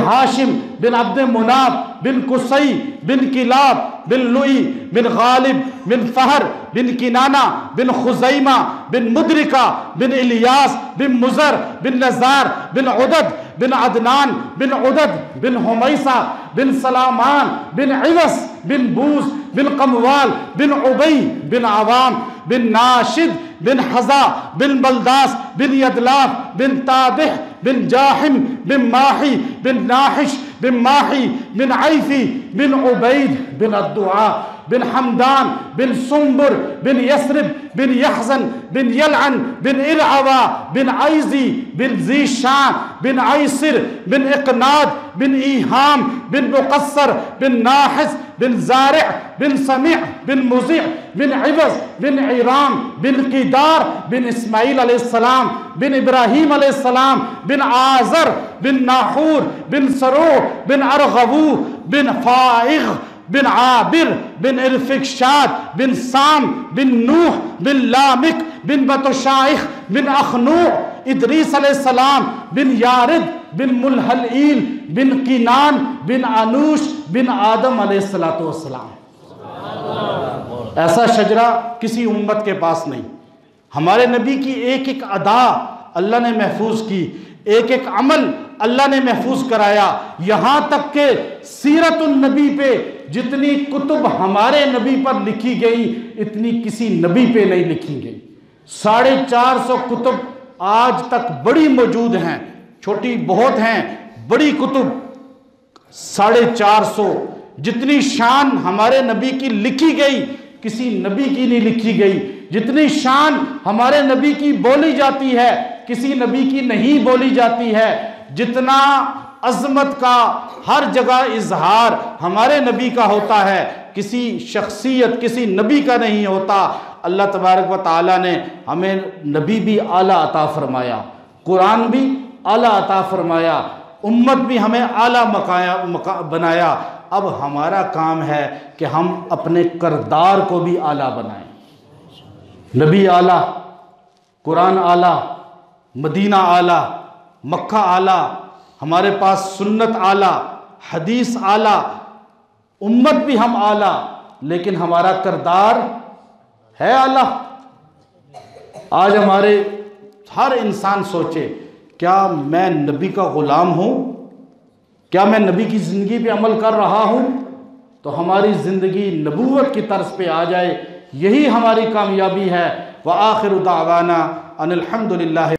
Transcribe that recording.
हाशिम बिन अब्द मुनाफ बिन कुसई बिन किलाब बिन Louis बिन गालिब बिन फहर बिन किनाना बिन खुजैमा बिन मुदरिका बिन इलियास बिन मुजर बिन नज़ार बिन उदद बिन अदनान बिन उदद बिन हुमैसा बिन सलामान बिन इवस बिन bush बिन कमवाल बिन उबई बिन आवाम बिन नाशिद बिन हज़ा बिन बलदास बिन यदलाफ बिन ताबिह बिन जाहिम बिन माही बिन नाहिश बिन माही बिन आइफी बिन उबैद बिन अद्दुआ बिन हमदान बिन सुम्बुर बिन यसरिब बिन यहजन बिन यलअन बिन इरअवा बिन IG बिन ज़ीशान बिन आइसिर बिन इकनाद बिन ईहाम बिन मुकस्सर बिन नाहिस बिन ज़ारि' बिन समी' बिन मुज़ि' बिन इवज़ बिन इराम बिन क़िदार बिन इस्माईल अलैहिस्सलाम बिन इब्राहीम अलैहिस्सलाम बिन आज़र बिन नाहूर बिन सरूह बिन अरग़बू बिन फ़ाइग़ बिन आबिर बिन इरफ़िक्शाद बिन साम बिन नूह बिन लामिक बिन बतशाइख़ बिन अख़नूअ इदरीस अलैहिस्सलाम बिन यारिद बिन मुलहलईल बिन किनान बिन अनूश बिन आदम अलैहिस्सलातु वस्सलाम। ऐसा शजरा किसी उम्मत के पास नहीं। हमारे नबी की एक एक अदा अल्लाह ने महफूज की, एक एक अमल अल्लाह ने महफूज कराया। यहाँ तक के सीरतुन नबी पे जितनी कुतुब हमारे नबी पर लिखी गई इतनी किसी नबी पे नहीं लिखी गई। 450 कुतुब आज तक बड़ी मौजूद हैं, छोटी बहुत हैं, बड़ी कुतुब 450। जितनी शान हमारे नबी की लिखी गई किसी नबी की नहीं लिखी गई। जितनी शान हमारे नबी की बोली जाती है किसी नबी की नहीं बोली जाती है। जितना अज़मत का हर जगह इजहार हमारे नबी का होता है किसी शख्सियत किसी नबी का नहीं होता। अल्लाह तबारक व तआला ने हमें नबी भी आला अता फरमाया, कुरान भी आला अता फरमाया, उम्मत भी हमें आला बनाया। अब हमारा काम है कि हम अपने किरदार को भी आला बनाएं। नबी आला, कुरान आला, मदीना आला, मक्का आला, हमारे पास सुन्नत आला, हदीस आला, उम्मत भी हम आला, लेकिन हमारा किरदार है आला। आज हमारे हर इंसान सोचे क्या मैं नबी का ग़ुलाम हूँ, क्या मैं नबी की ज़िंदगी पे अमल कर रहा हूँ, तो हमारी ज़िंदगी नबूवत की तर्ज पे आ जाए, यही हमारी कामयाबी है। व आखिरु दावाना अनिल हम्दुलिल्लाह।